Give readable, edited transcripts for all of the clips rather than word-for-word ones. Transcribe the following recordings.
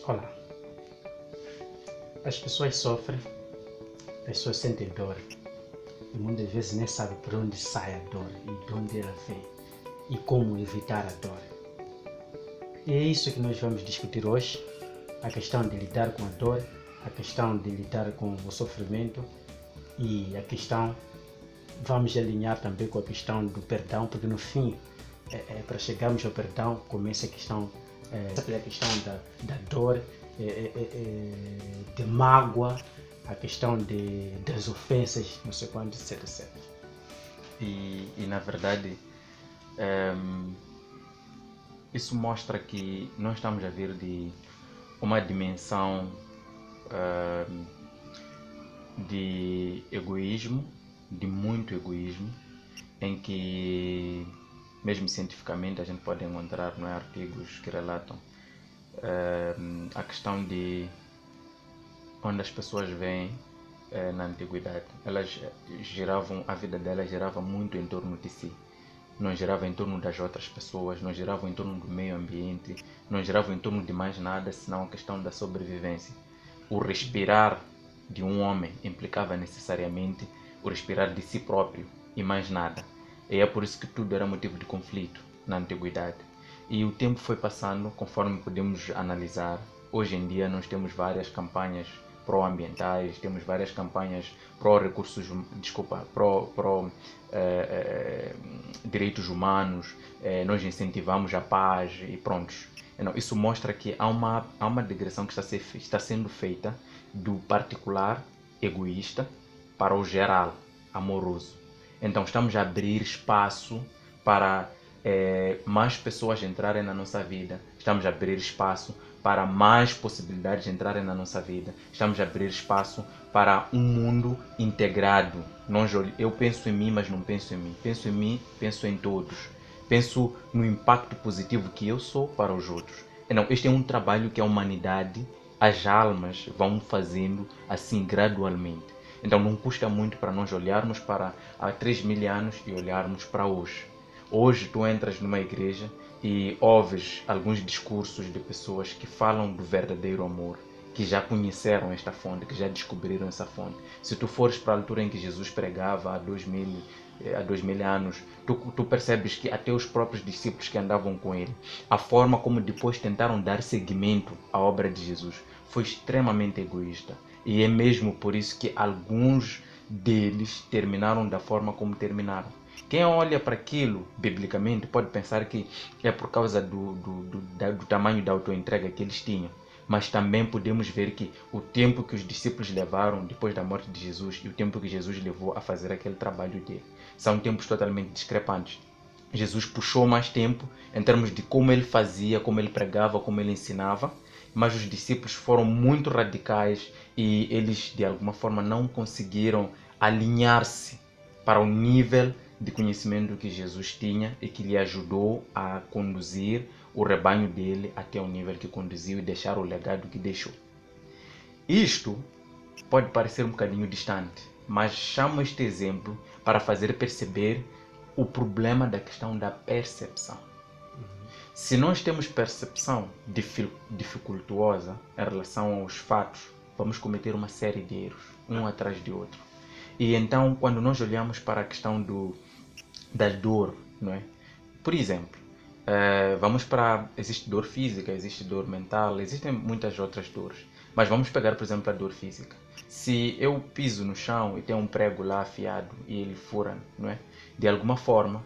Olá, as pessoas sofrem, as pessoas sentem dor e muitas vezes nem sabem por onde sai a dor e de onde ela vem e como evitar a dor. E é isso que nós vamos discutir hoje, a questão de lidar com a dor, a questão de lidar com o sofrimento e a questão, vamos alinhar também com a questão do perdão, porque no fim, para chegarmos ao perdão, começa a questão da dor, de mágoa, a questão das ofensas, não sei quanto, etc. E na verdade, isso mostra que nós estamos a vir de uma dimensão de egoísmo, de muito egoísmo, em que, mesmo cientificamente, a gente pode encontrar artigos que relatam a questão de onde as pessoas vêm na antiguidade. Elas giravam, a vida delas girava muito em torno de si. Não girava em torno das outras pessoas, não girava em torno do meio ambiente, não girava em torno de mais nada, senão a questão da sobrevivência. O respirar de um homem implicava necessariamente o respirar de si próprio e mais nada. E é por isso que tudo era motivo de conflito na antiguidade. E o tempo foi passando, conforme podemos analisar. Hoje em dia nós temos várias campanhas pró-ambientais, temos várias campanhas pró-recursos, direitos humanos, nós incentivamos a paz e prontos. Isso mostra que há uma digressão que está sendo feita do particular egoísta para o geral amoroso. Então estamos a abrir espaço para mais pessoas entrarem na nossa vida, estamos a abrir espaço para mais possibilidades de entrarem na nossa vida, estamos a abrir espaço para um mundo integrado. Eu penso em mim, mas não penso em mim. Penso em mim, penso em todos. Penso no impacto positivo que eu sou para os outros. Este é um trabalho que a humanidade, as almas, vão fazendo assim gradualmente. Então não custa muito para nós olharmos para há 3.000 anos e olharmos para hoje. Hoje tu entras numa igreja e ouves alguns discursos de pessoas que falam do verdadeiro amor, que já conheceram esta fonte, que já descobriram essa fonte. Se tu fores para a altura em que Jesus pregava há 2.000 anos, tu percebes que até os próprios discípulos que andavam com ele, a forma como depois tentaram dar seguimento à obra de Jesus foi extremamente egoísta. E é mesmo por isso que alguns deles terminaram da forma como terminaram. Quem olha para aquilo, biblicamente, pode pensar que é por causa do tamanho da autoentrega que eles tinham. Mas também podemos ver que o tempo que os discípulos levaram depois da morte de Jesus e o tempo que Jesus levou a fazer aquele trabalho dele são tempos totalmente discrepantes. Jesus puxou mais tempo em termos de como ele fazia, como ele pregava, como ele ensinava, mas os discípulos foram muito radicais e eles de alguma forma não conseguiram alinhar-se para o nível de conhecimento que Jesus tinha e que lhe ajudou a conduzir o rebanho dele até o nível que conduziu e deixar o legado que deixou. Isto pode parecer um bocadinho distante, mas chamo este exemplo para fazer perceber o problema da questão da percepção. Se nós temos percepção dificultuosa em relação aos fatos, vamos cometer uma série de erros, um atrás de outro. E então, quando nós olhamos para a questão da dor, não é? Por exemplo, existe dor física, existe dor mental, existem muitas outras dores. Mas vamos pegar, por exemplo, a dor física. Se eu piso no chão e tem um prego lá afiado e ele fura, não é? De alguma forma,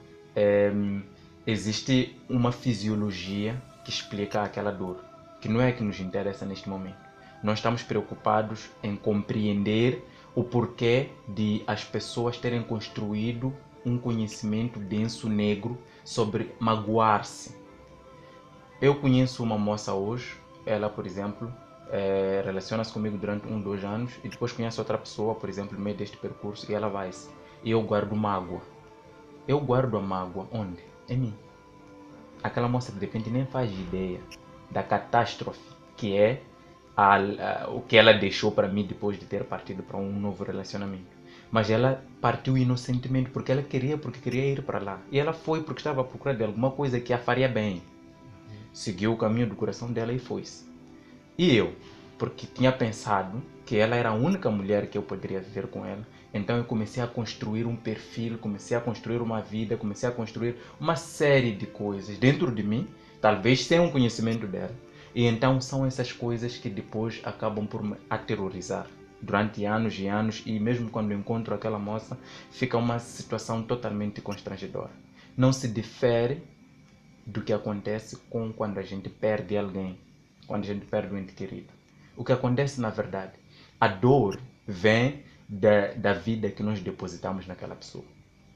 existe uma fisiologia que explica aquela dor, que não é que nos interessa neste momento. Nós estamos preocupados em compreender o porquê de as pessoas terem construído um conhecimento denso negro sobre magoar-se. Eu conheço uma moça hoje, ela, por exemplo, relaciona-se comigo durante 2 anos e depois conhece outra pessoa, por exemplo, no meio deste percurso e ela vai-se. E eu guardo mágoa. Eu guardo a mágoa onde? Em mim. Aquela moça de repente nem faz ideia da catástrofe que é o que ela deixou para mim depois de ter partido para um novo relacionamento. Mas ela partiu inocentemente porque queria ir para lá. E ela foi porque estava à procura de alguma coisa que a faria bem. Seguiu o caminho do coração dela e foi-se. E eu, porque tinha pensado que ela era a única mulher que eu poderia viver com ela, então eu comecei a construir um perfil, comecei a construir uma vida, comecei a construir uma série de coisas dentro de mim, talvez sem um conhecimento dela. E então são essas coisas que depois acabam por me aterrorizar durante anos e anos, e mesmo quando eu encontro aquela moça, fica uma situação totalmente constrangedora. Não se difere do que acontece com quando a gente perde alguém, quando a gente perde um ente querido. O que acontece na verdade, a dor vem da vida que nós depositamos naquela pessoa.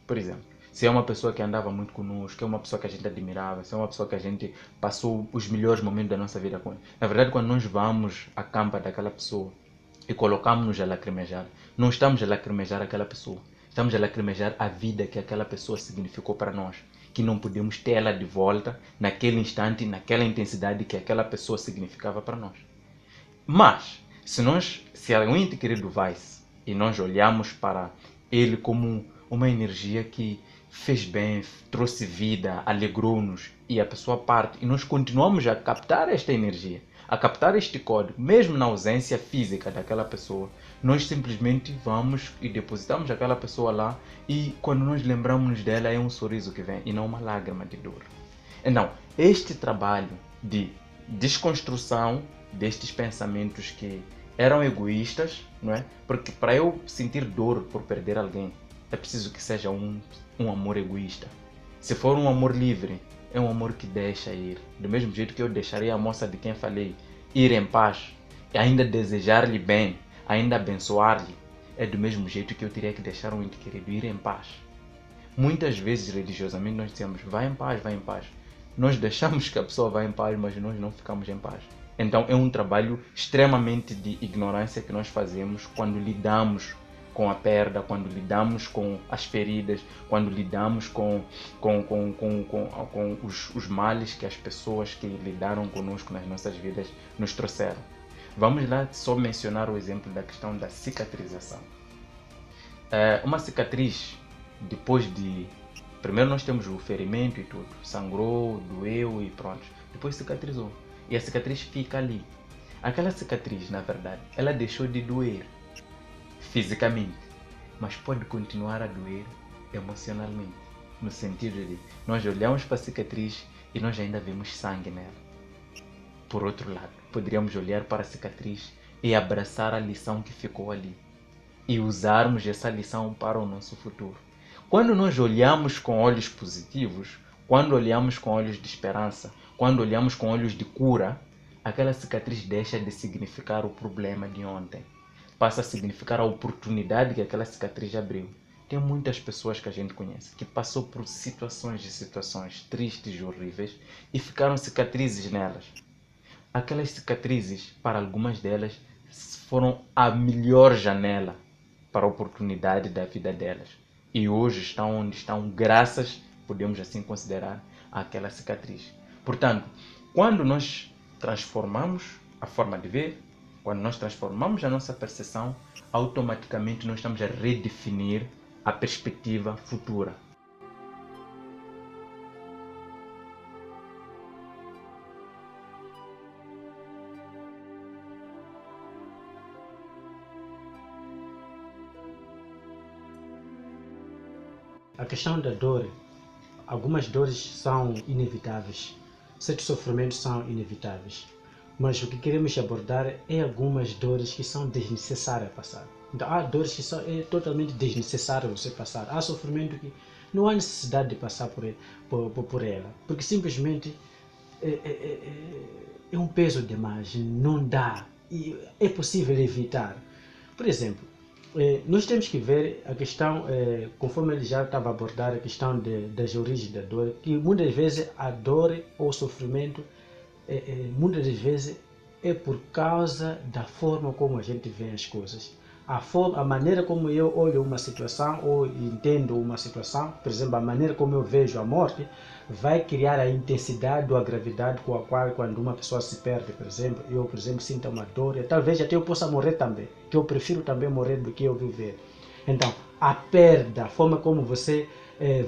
Por exemplo, se é uma pessoa que andava muito conosco, é uma pessoa que a gente admirava, se é uma pessoa que a gente passou os melhores momentos da nossa vida com ela. Na verdade, quando nós vamos à campa daquela pessoa e colocamos-nos a lacrimejar, não estamos a lacrimejar aquela pessoa, estamos a lacrimejar a vida que aquela pessoa significou para nós, que não podemos ter ela de volta naquele instante, naquela intensidade que aquela pessoa significava para nós. Mas, se um ente querido vai-se e nós olhamos para ele como uma energia que fez bem, trouxe vida, alegrou-nos, e a pessoa parte e nós continuamos a captar esta energia, a captar este código, mesmo na ausência física daquela pessoa, nós simplesmente vamos e depositamos aquela pessoa lá, e quando nós lembramos dela é um sorriso que vem e não uma lágrima de dor. Então, este trabalho de desconstrução destes pensamentos que eram egoístas, não é? Porque para eu sentir dor por perder alguém, é preciso que seja um amor egoísta. Se for um amor livre, é um amor que deixa ir. Do mesmo jeito que eu deixaria a moça de quem falei ir em paz, e ainda desejar-lhe bem, ainda abençoar-lhe, é do mesmo jeito que eu teria que deixar um ente querido ir em paz. Muitas vezes, religiosamente, nós dizemos, vai em paz, vai em paz. Nós deixamos que a pessoa vá em paz, mas nós não ficamos em paz. Então é um trabalho extremamente de ignorância que nós fazemos quando lidamos com a perda, quando lidamos com as feridas, quando lidamos com os males que as pessoas que lidaram conosco nas nossas vidas nos trouxeram. Vamos lá só mencionar o exemplo da questão da cicatrização. Uma cicatriz, depois de... Primeiro nós temos o ferimento e tudo, sangrou, doeu e pronto. Depois cicatrizou. E a cicatriz fica ali. Aquela cicatriz, na verdade, ela deixou de doer fisicamente, mas pode continuar a doer emocionalmente. No sentido de nós olhamos para a cicatriz e nós ainda vemos sangue nela. Por outro lado, poderíamos olhar para a cicatriz e abraçar a lição que ficou ali e usarmos essa lição para o nosso futuro. Quando nós olhamos com olhos positivos, quando olhamos com olhos de esperança, quando olhamos com olhos de cura, aquela cicatriz deixa de significar o problema de ontem. Passa a significar a oportunidade que aquela cicatriz abriu. Tem muitas pessoas que a gente conhece que passou por situações tristes e horríveis e ficaram cicatrizes nelas. Aquelas cicatrizes, para algumas delas, foram a melhor janela para a oportunidade da vida delas. E hoje estão onde estão graças, podemos assim considerar, àquela cicatriz. Portanto, quando nós transformamos a forma de ver, quando nós transformamos a nossa percepção, automaticamente nós estamos a redefinir a perspectiva futura. A questão da dor, algumas dores são inevitáveis, certos sofrimentos são inevitáveis, mas o que queremos abordar é algumas dores que são desnecessárias passar. Então há dores que são totalmente desnecessárias você passar, há sofrimento que não há necessidade de passar por ela, porque simplesmente é um peso demais, não dá, e é possível evitar. Por exemplo, nós temos que ver a questão, conforme ele já estava a abordar a questão das origens da dor, que muitas vezes a dor ou o sofrimento, muitas das vezes é por causa da forma como a gente vê as coisas. A maneira como eu olho uma situação ou entendo uma situação, por exemplo, a maneira como eu vejo a morte, vai criar a intensidade ou a gravidade com a qual, quando uma pessoa se perde, por exemplo, sinta uma dor, e talvez até eu possa morrer também, que eu prefiro também morrer do que eu viver. Então, a perda, a forma como você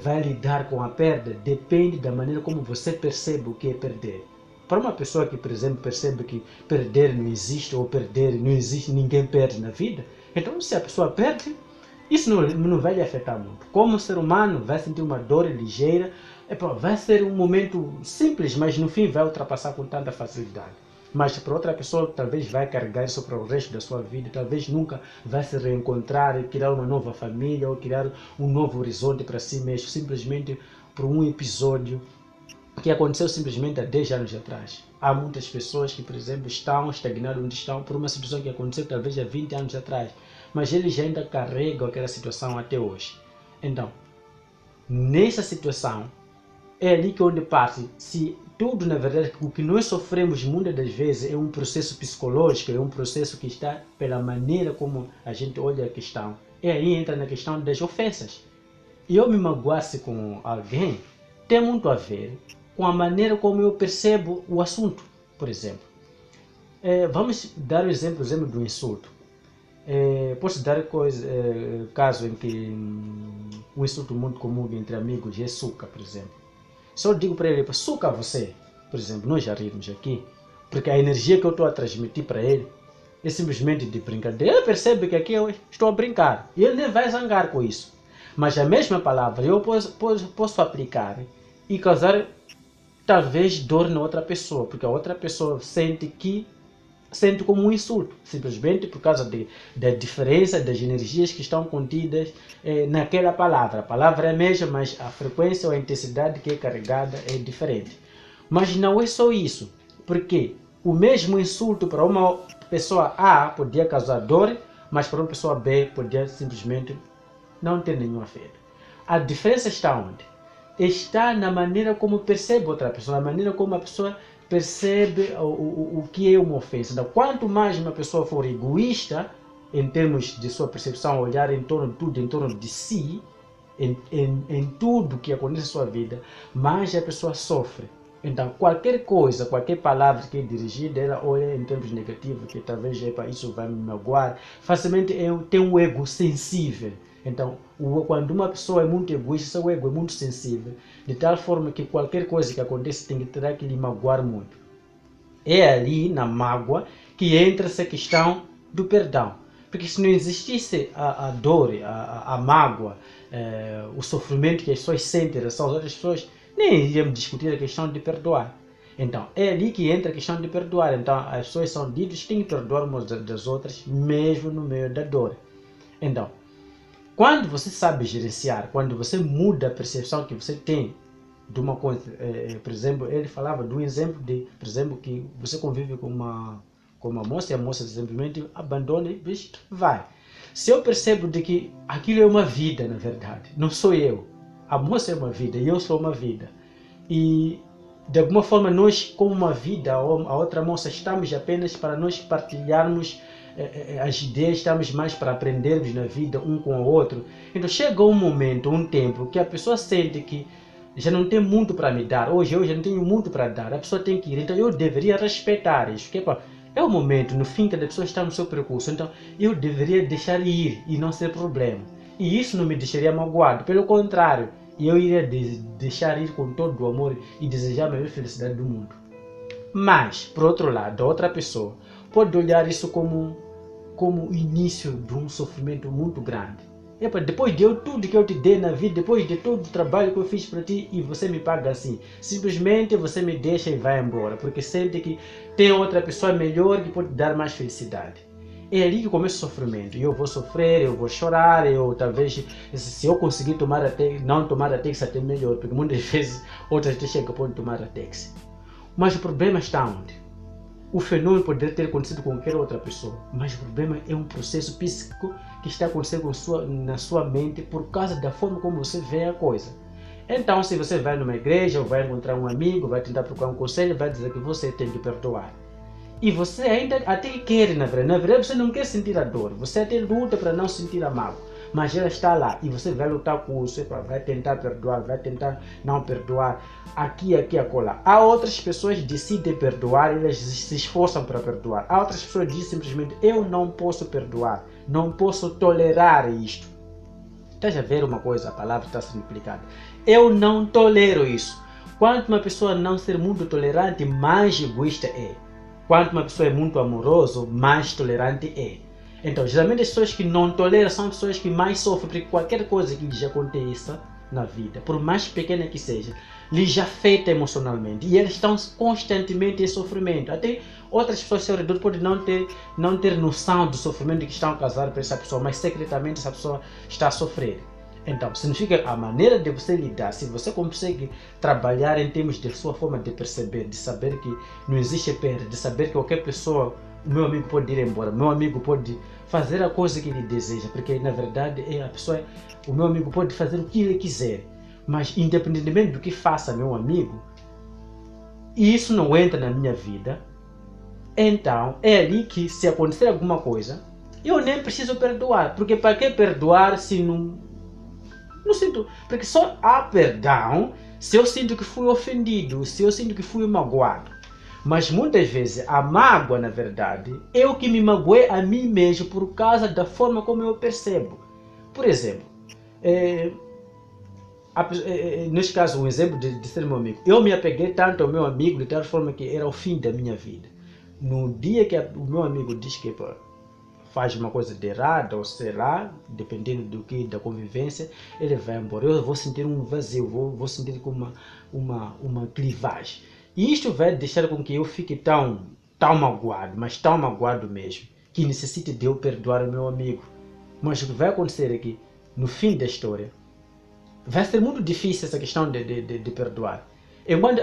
vai lidar com a perda, depende da maneira como você percebe o que é perder. Para uma pessoa que, por exemplo, percebe que perder não existe, ou perder não existe, ninguém perde na vida, então se a pessoa perde, isso não vai lhe afetar muito. Como ser humano, vai sentir uma dor ligeira, vai ser um momento simples, mas no fim vai ultrapassar com tanta facilidade. Mas para outra pessoa, talvez vai carregar isso para o resto da sua vida, talvez nunca vai se reencontrar, criar uma nova família, ou criar um novo horizonte para si mesmo, simplesmente por um episódio que aconteceu simplesmente há 10 anos atrás. Há muitas pessoas que, por exemplo, estão estagnadas onde estão por uma situação que aconteceu talvez há 20 anos atrás, mas eles ainda carregam aquela situação até hoje. Então, nessa situação, é ali que onde parte, se tudo, na verdade, o que nós sofremos muitas das vezes é um processo psicológico, é um processo que está pela maneira como a gente olha a questão. E aí entra na questão das ofensas. E eu me magoasse com alguém, tem muito a ver com a maneira como eu percebo o assunto, por exemplo. Vamos dar o exemplo do insulto. Posso dar caso em que um insulto muito comum entre amigos é suca, por exemplo. Se eu digo para ele, suca você, por exemplo, nós já rimos aqui, porque a energia que eu estou a transmitir para ele é simplesmente de brincadeira. Ele percebe que aqui eu estou a brincar e ele nem vai zangar com isso. Mas a mesma palavra eu posso aplicar e causar talvez dor na outra pessoa, porque a outra pessoa sente como um insulto, simplesmente por causa da diferença das energias que estão contidas naquela palavra. A palavra é a mesma, mas a frequência ou a intensidade que é carregada é diferente. Mas não é só isso, porque o mesmo insulto para uma pessoa A podia causar dor, mas para uma pessoa B podia simplesmente não ter nenhum afeto. A diferença está onde? Está na maneira como percebe outra pessoa, na maneira como a pessoa percebe o que é uma ofensa. Então, quanto mais uma pessoa for egoísta, em termos de sua percepção, olhar em torno de tudo, em torno de si, em tudo que acontece na sua vida, mais a pessoa sofre. Então, qualquer coisa, qualquer palavra que é dirigida, ela olha em termos negativos, que talvez isso vai me magoar. Facilmente tem um ego sensível. Então, quando uma pessoa é muito egoísta, seu ego é muito sensível, de tal forma que qualquer coisa que aconteça terá que lhe magoar muito. É ali, na mágoa, que entra essa questão do perdão. Porque se não existisse a dor, a mágoa, o sofrimento que as pessoas sentem em relação às outras pessoas, nem iríamos discutir a questão de perdoar. Então, é ali que entra a questão de perdoar. Então, as pessoas são ditas que têm que perdoar umas das outras, mesmo no meio da dor. Então, quando você sabe gerenciar, quando você muda a percepção que você tem de uma coisa, por exemplo, ele falava de um exemplo de, por exemplo, que você convive com uma moça e a moça simplesmente abandona e vai. Se eu percebo de que aquilo é uma vida, na verdade, não sou eu. A moça é uma vida e eu sou uma vida. E de alguma forma nós, como uma vida, a outra moça, estamos apenas para nós partilharmos as ideias, estamos mais para aprendermos na vida um com o outro. Então chega um momento, um tempo, que a pessoa sente que já não tem muito para me dar. Hoje eu já não tenho muito para dar. A pessoa tem que ir. Então eu deveria respeitar isso. Que é o momento, no fim, que a pessoa está no seu percurso. Então eu deveria deixar ir e não ser problema. E isso não me deixaria magoado. Pelo contrário, eu iria deixar ir com todo o amor e desejar a maior felicidade do mundo. Mas, por outro lado, a outra pessoa pode olhar isso como o início de um sofrimento muito grande. Depois de tudo que eu te dei na vida, depois de todo o trabalho que eu fiz para ti e você me paga assim, simplesmente você me deixa e vai embora, porque sente que tem outra pessoa melhor que pode dar mais felicidade. É ali que começa o sofrimento. Eu vou sofrer, eu vou chorar, eu talvez, se eu conseguir não tomar a táxi até melhor, porque muitas vezes outras até chegam a tomar a táxi. Mas o problema está onde? O fenômeno poderia ter acontecido com qualquer outra pessoa, mas o problema é um processo psíquico que está acontecendo na sua mente por causa da forma como você vê a coisa. Então, se você vai numa igreja, ou vai encontrar um amigo, vai tentar procurar um conselho, vai dizer que você tem que perdoar. E você ainda até quer, na verdade você não quer sentir a dor, você até luta para não sentir a mágoa, mas ela está lá e você vai lutar com isso, vai tentar perdoar, vai tentar não perdoar, aqui, acolá. Há outras pessoas que decidem perdoar, elas se esforçam para perdoar. Há outras pessoas que dizem simplesmente, eu não posso perdoar, não posso tolerar isto. Estás a ver uma coisa, a palavra está sendo aplicada. Eu não tolero isso. Quanto uma pessoa não ser muito tolerante, mais egoísta é. Quanto uma pessoa é muito amorosa, mais tolerante é. Então, geralmente as pessoas que não toleram são as pessoas que mais sofrem, porque qualquer coisa que lhes aconteça na vida, por mais pequena que seja, lhes afeta emocionalmente. E eles estão constantemente em sofrimento. Até outras pessoas ao seu redor podem não ter noção do sofrimento que estão causados por essa pessoa, mas secretamente essa pessoa está a sofrer. Então, significa a maneira de você lidar, se você consegue trabalhar em termos de sua forma de perceber, de saber que não existe perda, de saber que qualquer pessoa, o meu amigo pode ir embora, o meu amigo pode fazer a coisa que ele deseja, porque na verdade o meu amigo pode fazer o que ele quiser, mas independentemente do que faça meu amigo, e isso não entra na minha vida, então é ali que se acontecer alguma coisa, eu nem preciso perdoar, porque para que perdoar se não sinto, porque só há perdão se eu sinto que fui ofendido, se eu sinto que fui magoado. Mas muitas vezes a mágoa, na verdade, é o que me magoei a mim mesmo por causa da forma como eu percebo. Por exemplo, neste caso, um exemplo de ser meu amigo. Eu me apeguei tanto ao meu amigo de tal forma que era o fim da minha vida. No dia que o meu amigo diz que faz uma coisa de errada, ou sei lá, dependendo da convivência, ele vai embora. Eu vou sentir um vazio, vou sentir como uma clivagem. E isto vai deixar com que eu fique tão magoado, mas tão magoado mesmo, que necessite de eu perdoar o meu amigo. Mas o que vai acontecer é que, no fim da história, vai ser muito difícil essa questão de perdoar.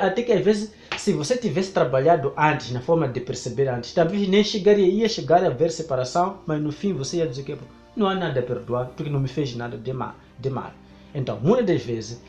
Até que às vezes, se você tivesse trabalhado antes, na forma de perceber antes, talvez nem ia chegar a ver separação, mas no fim você ia dizer que não há nada a perdoar, porque não me fez nada de mal. Então, muitas das vezes,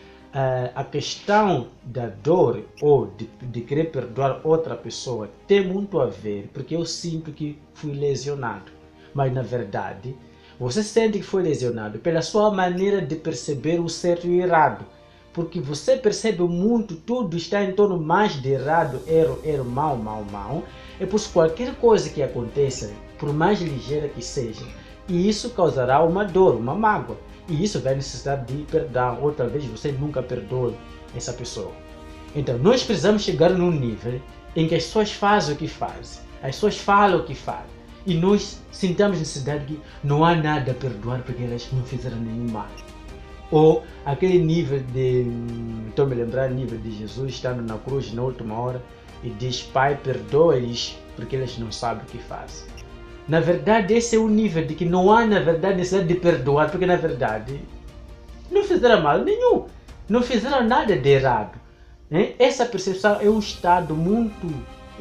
a questão da dor ou de querer perdoar outra pessoa tem muito a ver, porque eu sinto que fui lesionado. Mas na verdade, você sente que foi lesionado pela sua maneira de perceber o certo e o errado. Porque você percebe muito, tudo está em torno mais de errado, erro, mal. É por isso qualquer coisa que aconteça, por mais ligeira que seja, e isso causará uma dor, uma mágoa. E isso vai necessitar de perdão, ou talvez você nunca perdoe essa pessoa. Então, nós precisamos chegar num nível em que as pessoas fazem o que fazem, as pessoas falam o que falam, e nós sintamos necessidade de que não há nada a perdoar porque elas não fizeram nenhum mal. Ou aquele nível estou me lembrando, nível de Jesus estando na cruz na última hora e diz: Pai, perdoa-lhes porque eles não sabem o que fazem. Na verdade, esse é o nível de que não há, na verdade, necessidade de perdoar, porque na verdade não fizeram mal nenhum, não fizeram nada de errado. Essa percepção é um estado muito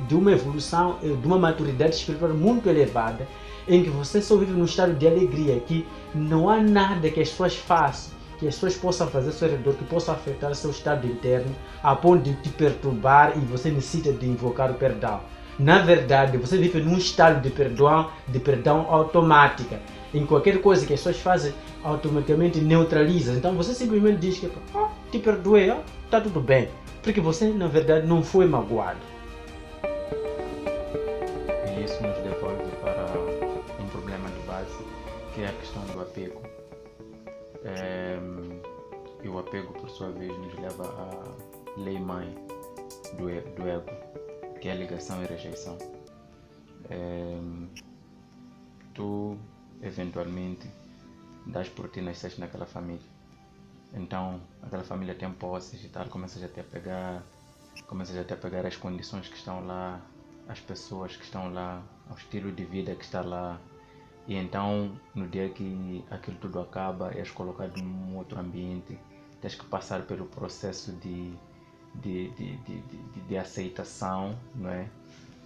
de uma evolução, de uma maturidade espiritual muito elevada, em que você só vive num estado de alegria, que não há nada que as pessoas façam, que as pessoas possam fazer ao seu redor, que possa afetar o seu estado interno, a ponto de te perturbar e você necessita de invocar o perdão. Na verdade, você vive num estado de perdão automática. Em qualquer coisa que as pessoas fazem, automaticamente neutraliza. Então você simplesmente diz que te perdoei, está tudo bem. Porque você, na verdade, não foi magoado. E isso nos devolve para um problema de base, que é a questão do apego. E o apego, por sua vez, nos leva à lei-mãe do ego, que é a ligação e rejeição. Tu, eventualmente, das por ti, nasceste naquela família. Então, aquela família tem posses e tal, começas a te apegar às condições que estão lá, às pessoas que estão lá, ao estilo de vida que está lá. E então, no dia que aquilo tudo acaba, és colocado num outro ambiente, tens que passar pelo processo de aceitação, não é?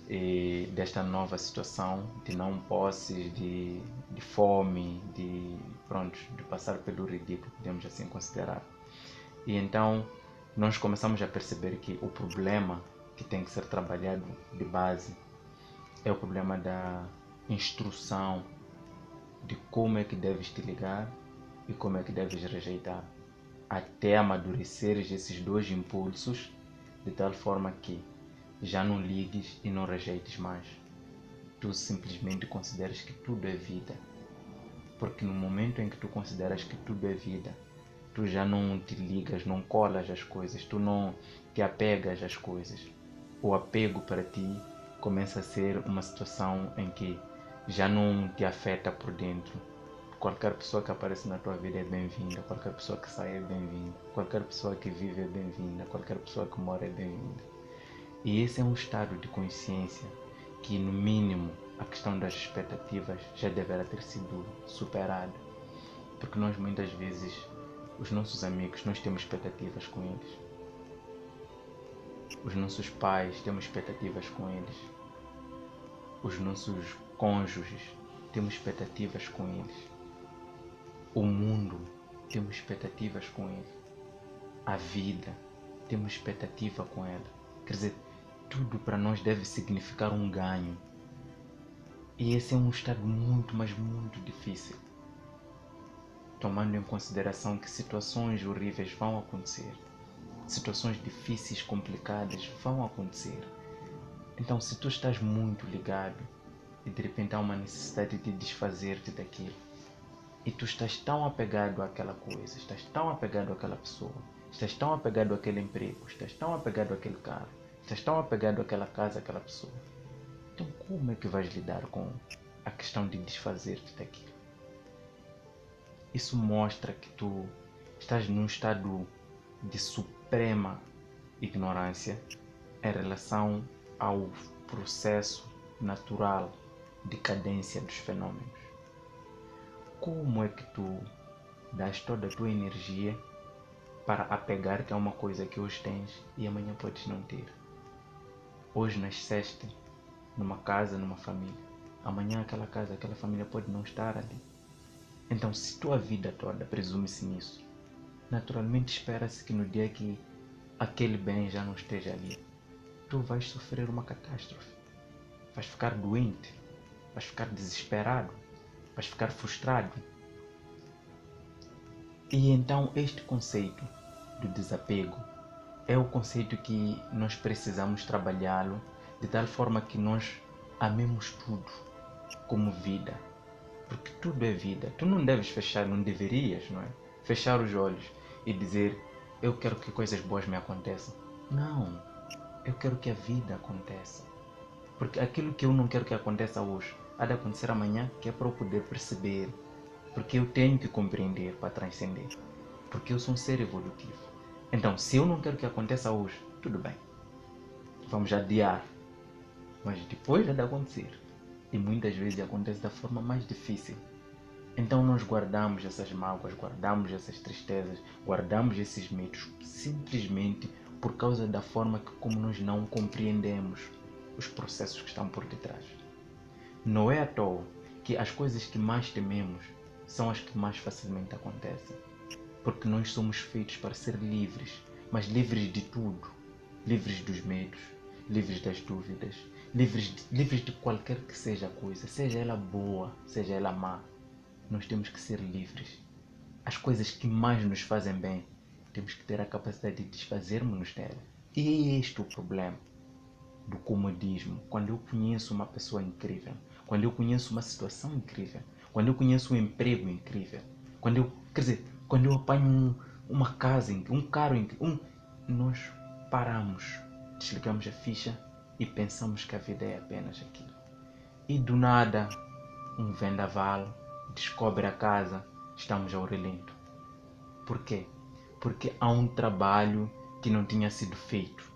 E desta nova situação, de não posses, de fome, de passar pelo ridículo, podemos assim considerar. E então, nós começamos a perceber que o problema que tem que ser trabalhado de base é o problema da instrução de como é que deves te ligar e como é que deves rejeitar, até amadureceres esses dois impulsos de tal forma que já não ligues e não rejeites mais. Tu simplesmente consideras que tudo é vida, porque no momento em que tu consideras que tudo é vida, tu já não te ligas, não colas as coisas, tu não te apegas às coisas. O apego para ti começa a ser uma situação em que já não te afeta por dentro. Qualquer pessoa que aparece na tua vida é bem-vinda, qualquer pessoa que sai é bem-vinda, qualquer pessoa que vive é bem-vinda, qualquer pessoa que mora é bem-vinda. E esse é um estado de consciência que, no mínimo, a questão das expectativas já deverá ter sido superada. Porque nós, muitas vezes, os nossos amigos, nós temos expectativas com eles. Os nossos pais, temos expectativas com eles. Os nossos cônjuges, temos expectativas com eles. O mundo, temos expectativas com ele. A vida, temos expectativa com ela. Quer dizer, tudo para nós deve significar um ganho. E esse é um estado muito, mas muito difícil. Tomando em consideração que situações horríveis vão acontecer. Situações difíceis, complicadas vão acontecer. Então, se tu estás muito ligado e de repente há uma necessidade de desfazer-te daquilo, e tu estás tão apegado àquela coisa, estás tão apegado àquela pessoa, estás tão apegado àquele emprego, estás tão apegado àquele carro, estás tão apegado àquela casa, àquela pessoa, então como é que vais lidar com a questão de desfazer-te daquilo? Isso mostra que tu estás num estado de suprema ignorância em relação ao processo natural de cadência dos fenômenos. Como é que tu dás toda a tua energia para apegar-te a uma coisa que hoje tens e amanhã podes não ter? Hoje nasceste numa casa, numa família. Amanhã aquela casa, aquela família pode não estar ali. Então, se tua vida toda presume-se nisso, naturalmente espera-se que no dia que aquele bem já não esteja ali, tu vais sofrer uma catástrofe. Vais ficar doente, vais ficar desesperado, vais ficar frustrado. E então este conceito do desapego é o conceito que nós precisamos trabalhá-lo de tal forma que nós amemos tudo como vida. Porque tudo é vida. Tu não deves fechar, não deverias, não é? Fechar os olhos e dizer, eu quero que coisas boas me aconteçam. Não, eu quero que a vida aconteça. Porque aquilo que eu não quero que aconteça hoje, há de acontecer amanhã, que é para eu poder perceber. Porque eu tenho que compreender para transcender. Porque eu sou um ser evolutivo. Então, se eu não quero que aconteça hoje, tudo bem. Vamos adiar. Mas depois há de acontecer. E muitas vezes acontece da forma mais difícil. Então nós guardamos essas mágoas, guardamos essas tristezas, guardamos esses medos, simplesmente por causa da forma como nós não compreendemos os processos que estão por detrás. Não é à toa que as coisas que mais tememos são as que mais facilmente acontecem. Porque nós somos feitos para ser livres, mas livres de tudo. Livres dos medos, livres das dúvidas, livres de qualquer que seja a coisa, seja ela boa, seja ela má. Nós temos que ser livres. As coisas que mais nos fazem bem, temos que ter a capacidade de desfazermos-nos dela. E é este o problema do comodismo. Quando eu conheço uma pessoa incrível, quando eu conheço uma situação incrível, quando eu conheço um emprego incrível, quando eu apanho uma casa, um carro incrível, nós paramos, desligamos a ficha e pensamos que a vida é apenas aquilo. E do nada, um vendaval descobre a casa, estamos ao relento. Por quê? Porque há um trabalho que não tinha sido feito.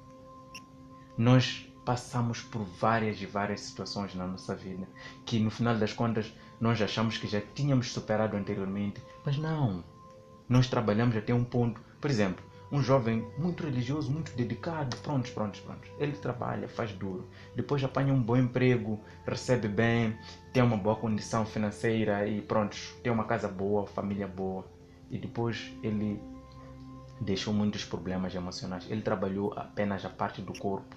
Nós passamos por várias e várias situações na nossa vida que no final das contas nós achamos que já tínhamos superado anteriormente, mas não. Nós trabalhamos até um ponto, por exemplo, um jovem muito religioso, muito dedicado, pronto. Ele trabalha, faz duro, depois apanha um bom emprego, recebe bem, tem uma boa condição financeira e pronto, tem uma casa boa, família boa. E depois ele deixou muitos problemas emocionais. Ele trabalhou apenas a parte do corpo,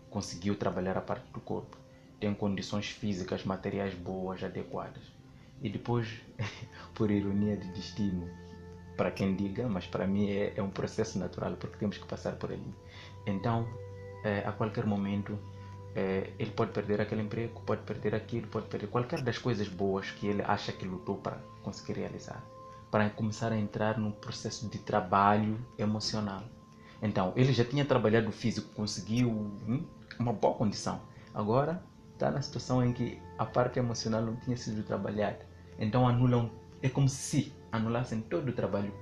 conseguiu trabalhar a parte do corpo, tem condições físicas, materiais boas, adequadas. E depois, por ironia de destino, para quem diga, mas para mim é um processo natural, porque temos que passar por ele. Então, a qualquer momento, ele pode perder aquele emprego, pode perder aquilo, pode perder qualquer das coisas boas que ele acha que lutou para conseguir realizar, para começar a entrar num processo de trabalho emocional. Então, ele já tinha trabalhado o físico, conseguiu uma boa condição. Agora, está na situação em que a parte emocional não tinha sido trabalhada. Então, anulam, é como se anulassem todo o trabalho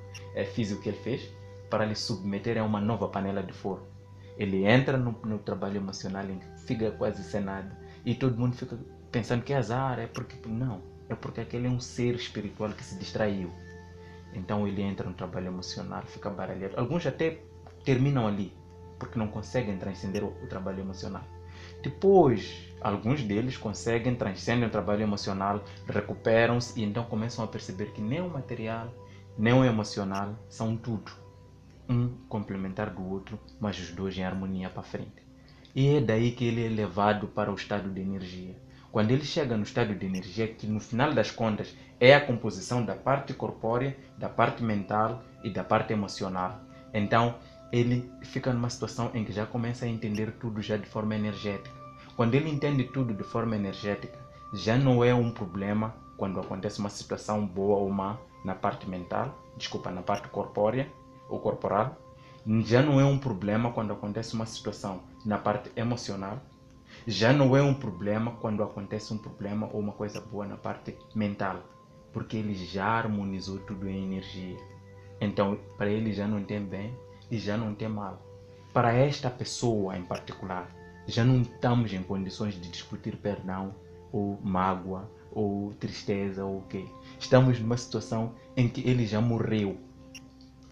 físico que ele fez para lhe submeter a uma nova panela de fogo. Ele entra no trabalho emocional e fica quase sem nada. E todo mundo fica pensando que é azar, é porque... Não, é porque aquele é um ser espiritual que se distraiu. Então ele entra no trabalho emocional, fica baralhado. Alguns até terminam ali, porque não conseguem transcender o trabalho emocional. Depois, alguns deles conseguem, transcendem o trabalho emocional, recuperam-se e então começam a perceber que nem o material, nem o emocional são tudo. Um complementar do outro, mas os dois em harmonia para frente. E é daí que ele é levado para o estado de energia. Quando ele chega no estado de energia, que no final das contas é a composição da parte corpórea, da parte mental e da parte emocional. Então, ele fica numa situação em que já começa a entender tudo já de forma energética. Quando ele entende tudo de forma energética, já não é um problema quando acontece uma situação boa ou má na parte mental, na parte corpórea ou corporal. Já não é um problema quando acontece uma situação na parte emocional. Já não é um problema quando acontece um problema ou uma coisa boa na parte mental, porque ele já harmonizou tudo em energia. Então, para ele já não tem bem e já não tem mal. Para esta pessoa em particular, já não estamos em condições de discutir perdão, ou mágoa, ou tristeza, ou o quê. Estamos numa situação em que ele já morreu.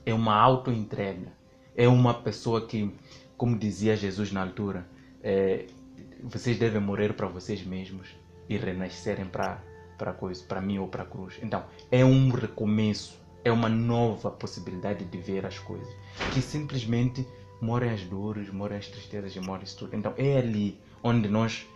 É uma auto-entrega. É uma pessoa que, como dizia Jesus na altura, vocês devem morrer para vocês mesmos e renascerem para mim ou para a cruz. Então, é um recomeço, é uma nova possibilidade de ver as coisas. Que simplesmente morrem as dores, morrem as tristezas e morrem tudo. Então, é ali onde nós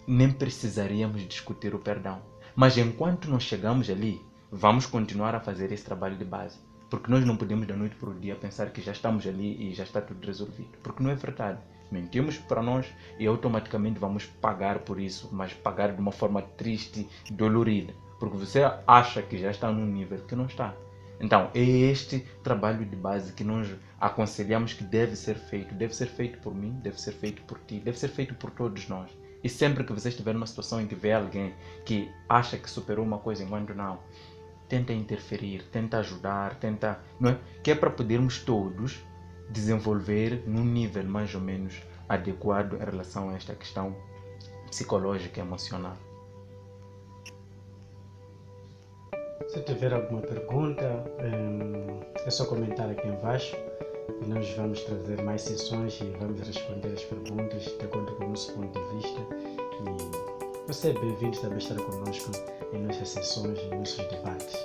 nem precisaríamos discutir o perdão. Mas enquanto nós chegamos ali, vamos continuar a fazer esse trabalho de base. Porque nós não podemos da noite para o dia pensar que já estamos ali e já está tudo resolvido. Porque não é verdade. Mentimos para nós e automaticamente vamos pagar por isso, mas pagar de uma forma triste, dolorida. Porque você acha que já está num nível que não está. Então, é este trabalho de base que nós aconselhamos que deve ser feito. Deve ser feito por mim, deve ser feito por ti, deve ser feito por todos nós. E sempre que você estiver numa situação em que vê alguém que acha que superou uma coisa enquanto não, tenta interferir, tenta ajudar, não é? Que é para podermos todos desenvolver num nível mais ou menos adequado em relação a esta questão psicológica e emocional. Se tiver alguma pergunta, é só comentar aqui embaixo e nós vamos trazer mais sessões e vamos responder as perguntas de acordo com o nosso ponto de vista. E você é bem-vindo também a estar conosco em nossas sessões e nossos debates.